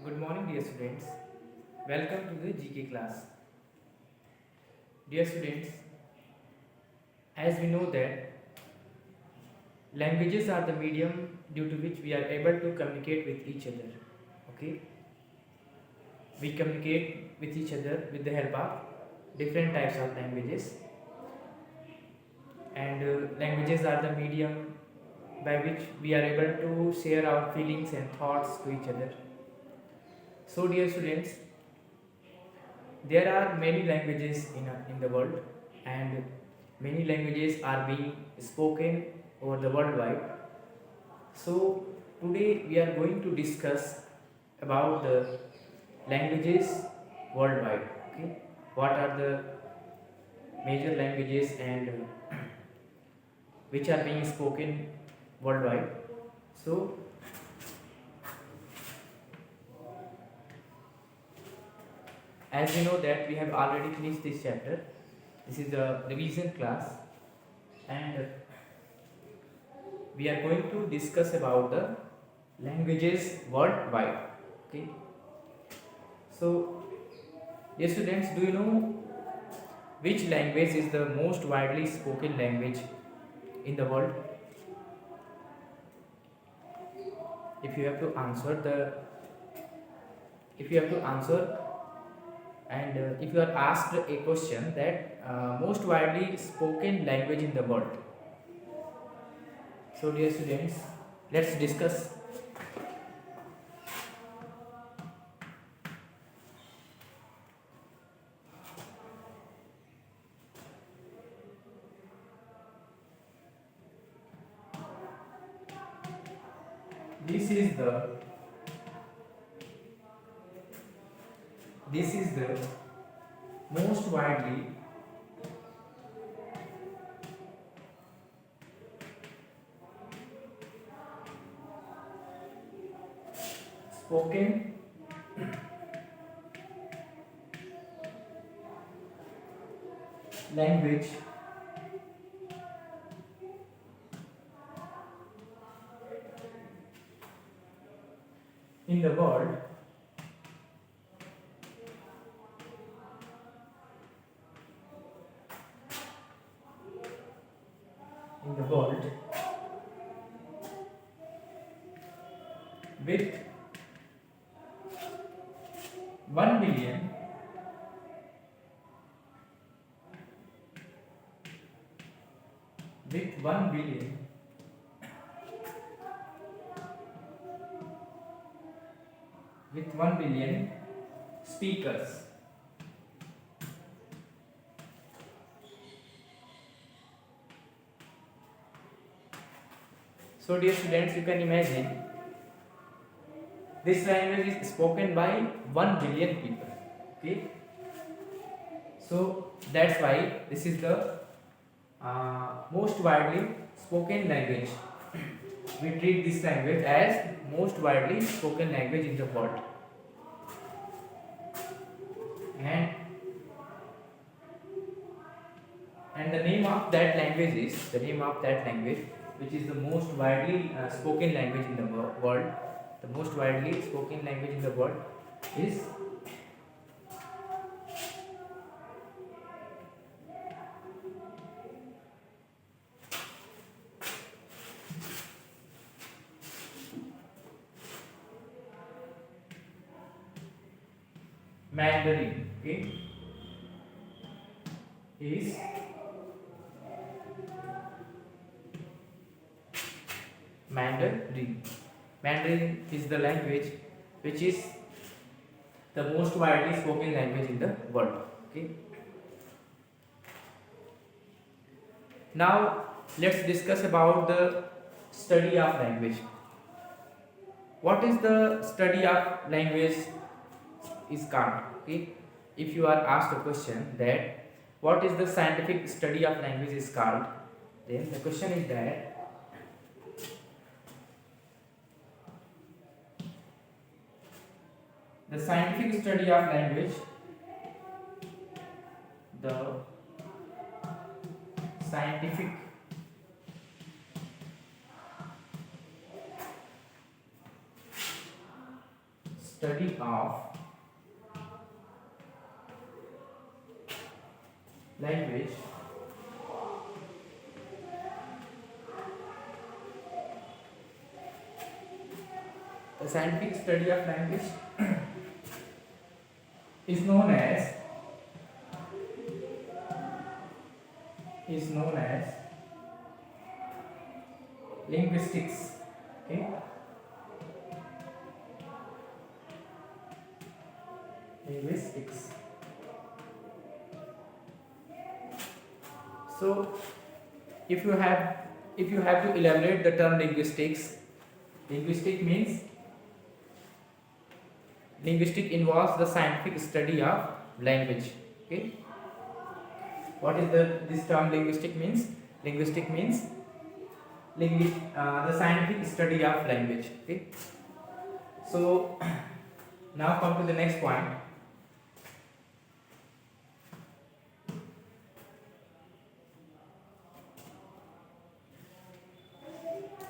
Good morning, dear students. Welcome to the GK class. Dear students, as we know that languages are the medium due to which we are able to communicate with each other. Okay, we communicate with each other with the help of different types of languages, and languages are the medium by which we are able to share our feelings and thoughts to each other. So, dear students, there are many languages in the world, and many languages are being spoken over the worldwide. So today we are going to discuss about the languages worldwide. Okay, what are the major languages and which are being spoken worldwide. So as we know that we have already finished this chapter. This is the revision class, and we are going to discuss about the languages worldwide. Okay, so dear students, do you know which language is the most widely spoken language in the world? If you have to answer if you have to answer, and if you are asked a question that most widely spoken language in the world, so dear students, let's discuss. This is the most widely spoken language in the world. In the world, with 1 billion with 1 billion with 1 billion speakers. So dear students, you can imagine this language is spoken by 1 billion people. Okay, so that's why this is the most widely spoken language. We treat this language as most widely spoken language in the world, and the name of that language is which is the most widely spoken language in the world. The most widely spoken language in the world is Mandarin. Okay, is Mandarin. Mandarin is the language which is the most widely spoken language in the world. Okay. Now let's discuss about the study of language. What is the study of language is called? Okay. If you are asked a question that what is the scientific study of language is called, then the question is that the scientific study of language, the scientific study of language the scientific study of language is known as linguistics. Okay, linguistics. So if you have to elaborate the term linguistics, linguistic involves the scientific study of language. Okay, what is this term linguistic means? Linguistic means the scientific study of language. Okay, so now come to the next point.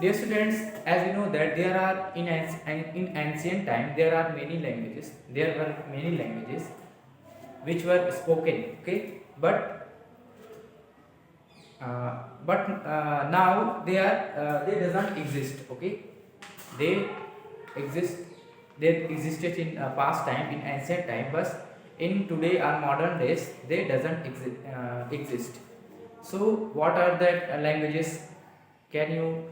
Dear students, as you know that there are in ancient time there are many languages. There were many languages which were spoken. Okay, but now they doesn't exist. Okay, they exist. They existed in past time, in ancient time, but in today or modern days they doesn't exist. So what are the languages? Can you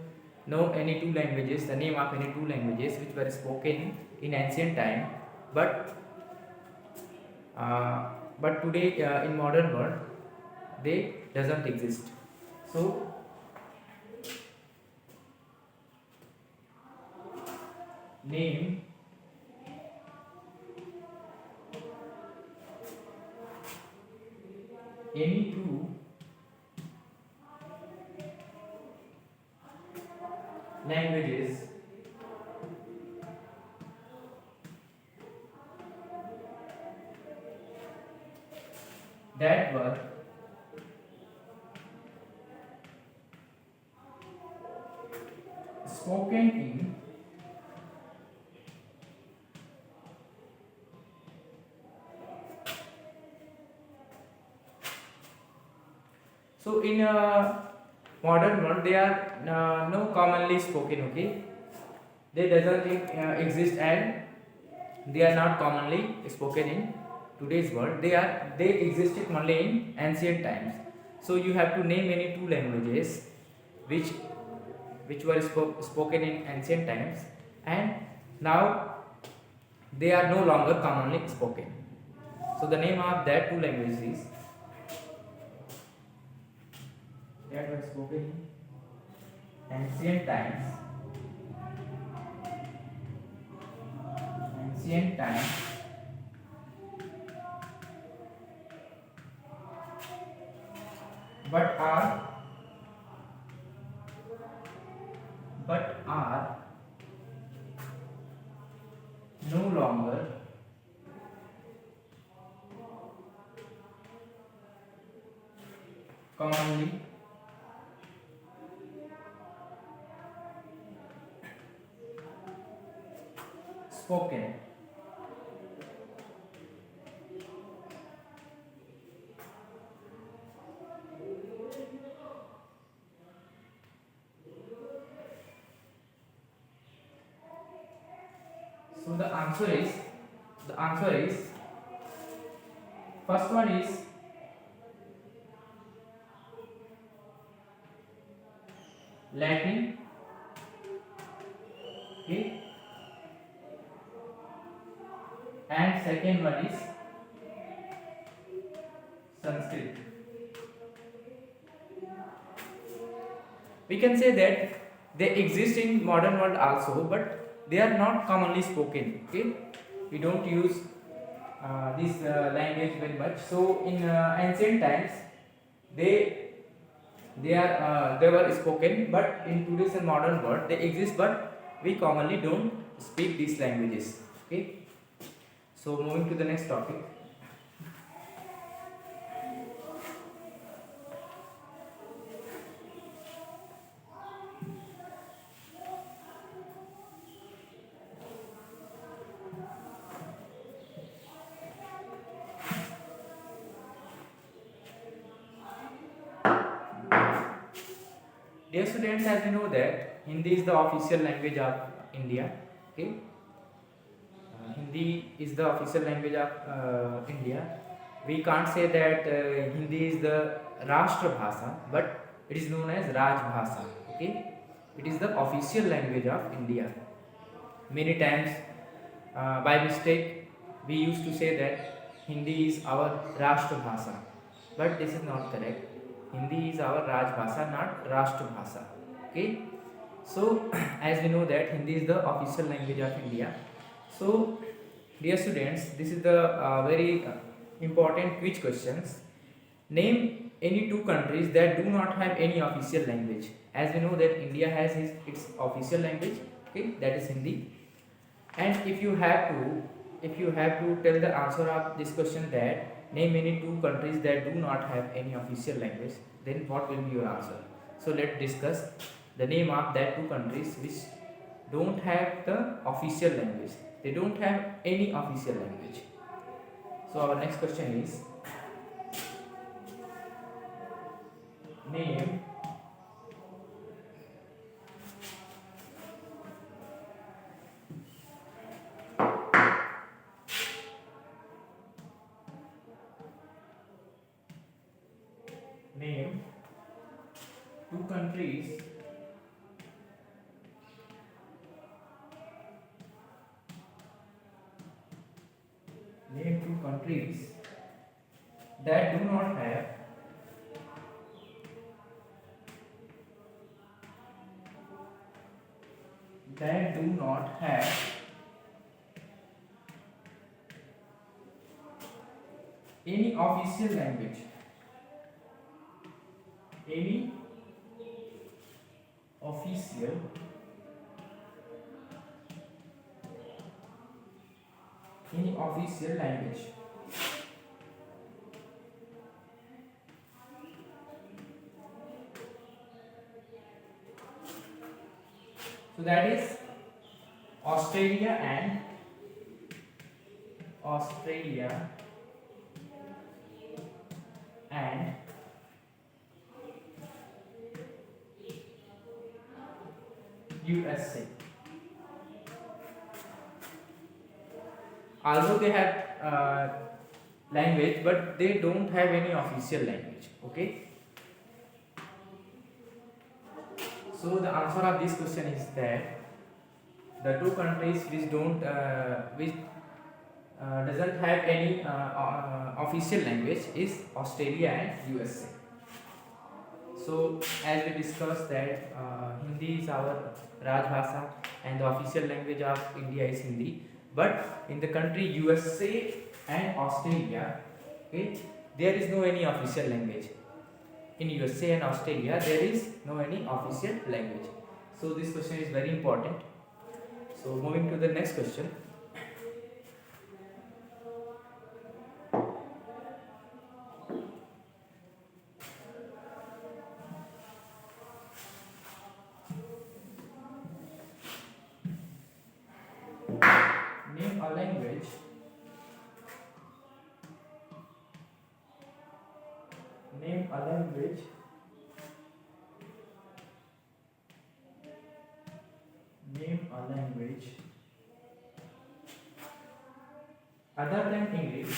know any two languages, the name of any two languages which were spoken in ancient time, but today in modern world they doesn't exist? So name any two languages that were spoken in modern world they are no commonly spoken. Okay, they doesn't exist and they are not commonly spoken in today's world. They existed only in ancient times. So you have to name any two languages which were spoken in ancient times and now they are no longer commonly spoken. So the name of that two languages is that were spoken in ancient times. But are no longer commonly spoken. So the answer is first one is Latin. Okay, and second one is Sanskrit. We can say that they exist in modern world also, but they are not commonly spoken. Okay, we don't use this language very much. So in ancient times they were spoken, but in today's and modern world they exist, but we commonly don't speak these languages. Okay, so moving to the next topic. Dear students, as you know that Hindi is the official language of India. Okay, Hindi is the official language of India. We can't say that Hindi is the Rashtra Bhasha, but it is known as Raj Bhasha. Okay, it is the official language of India. Many times, by mistake, we used to say that Hindi is our Rashtra Bhasha, but this is not correct. Hindi is our Raj Bhasha, not Rashtra Bhasha. Okay, so as we know that Hindi is the official language of India. So, dear students, this is the very important quiz questions. Name any two countries that do not have any official language. As we know that India has its official language, okay, that is Hindi. And if you have to tell the answer of this question, that name any two countries that do not have any official language, then what will be your answer? So let's discuss the name of that two countries which don't have the official language. They don't have any official language. So our next question is, name two countries that do not have any official language. Any official language. So that is Australia and USA. Although they have language, but they don't have any official language. Okay. So the answer of this question is that the two countries which doesn't have any official language is Australia and USA. So as we discussed that Hindi is our Raj Bhasha and the official language of India is Hindi, but in the country USA and Australia, okay, there is no any official language. In USA and Australia, there is no any official language. So this question is very important. So moving to the next question. Name a language other than English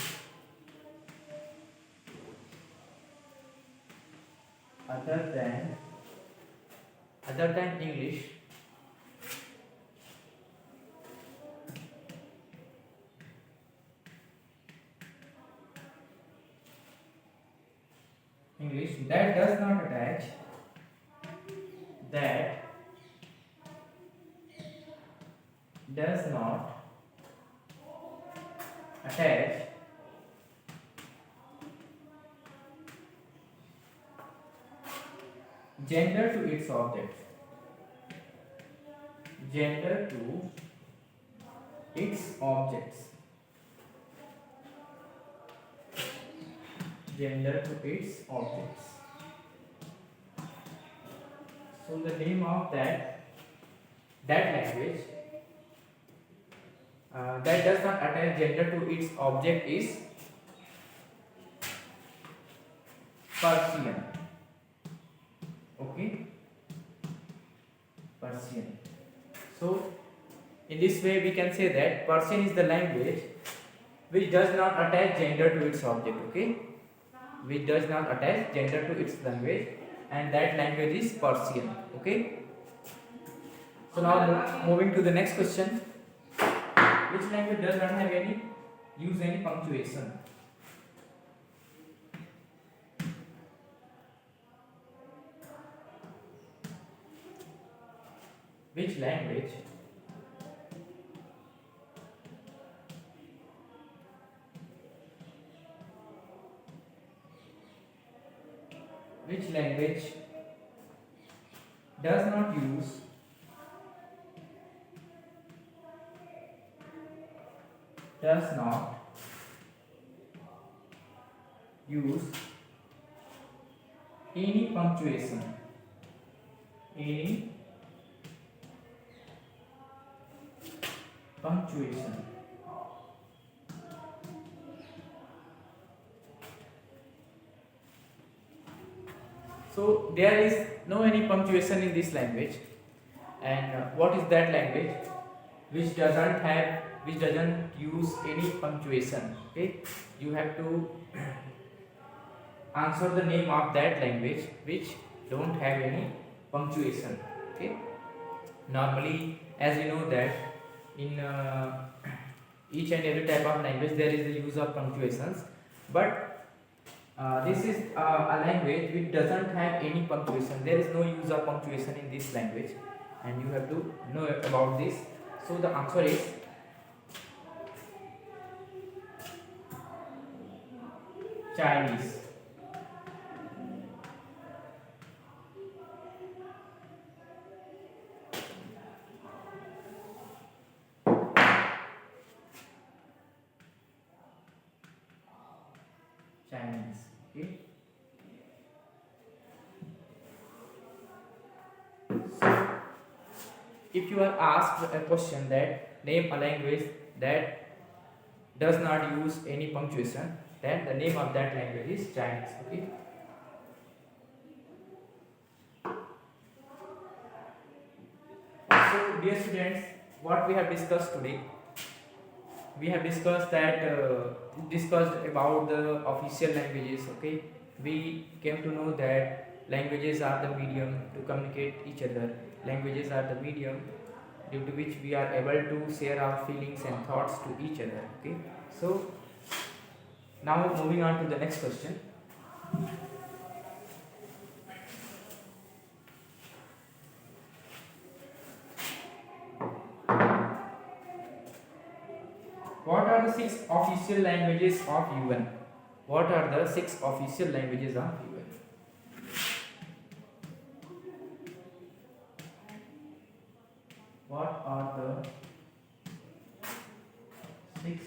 that does not attach gender to its object. Gender to its objects. So the name of that language that does not attach gender to its object is Persian. Okay, In this way, we can say that Persian is the language which does not attach gender to its object. Okay, which does not attach gender to its language, and that language is Persian. Okay. So now moving to the next question. Which language does not have any use any punctuation? Which language does not use any punctuation? Any punctuation. So there is no any punctuation in this language, and what is that language which doesn't use any punctuation? Okay, you have to answer the name of that language which don't have any punctuation. Okay, normally, as you know that in each and every type of language there is the use of punctuations, but this is a language which doesn't have any punctuation. There is no use of punctuation in this language, and you have to know about this. So the answer is Chinese. Chinese. Okay. So, if you are asked a question that name a language that does not use any punctuation, then the name of that language is Chinese. Okay. So, dear students, what we have discussed today, we have discussed about the official languages. Okay, we came to know that languages are the medium to communicate each other. Languages are the medium due to which we are able to share our feelings and thoughts to each other. Okay, so now moving on to the next question. What are the 6 official languages of UN? What are the 6 official languages of UN? What are the 6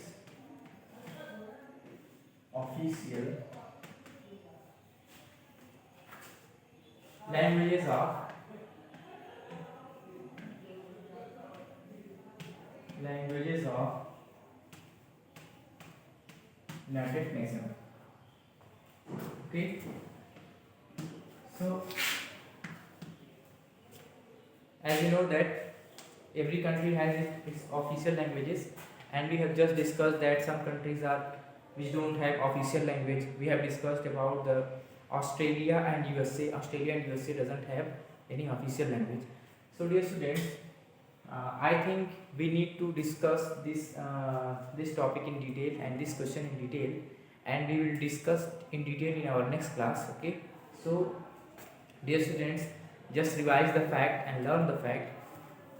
official languages of United Nations? Okay, so as you know that every country has its official languages, and we have just discussed that some countries are which don't have official language. We have discussed about the Australia and USA. Australia and USA doesn't have any official language. So dear students, I think we need to discuss this topic in detail and this question in detail, and we will discuss in detail in our next class. Okay, so dear students, just revise the fact and learn the fact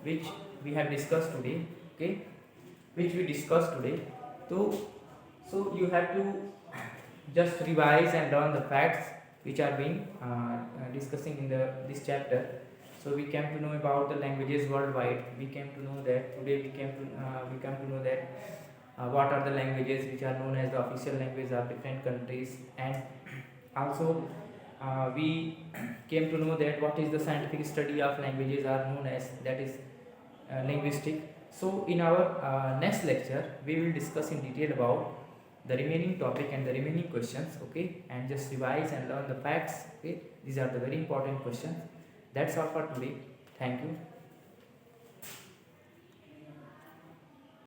which we have discussed today. Okay, which we discussed today. So you have to just revise and learn the facts which are being discussing in this chapter. So we came to know about the languages worldwide. We came to know that today we come to know that what are the languages which are known as the official language of different countries, and also we came to know that what is the scientific study of languages are known as, that is linguistic. So in our next lecture we will discuss in detail about the remaining topic and the remaining questions. Okay, and just revise and learn the facts. Okay, these are the very important questions. That's all for today. Thank you.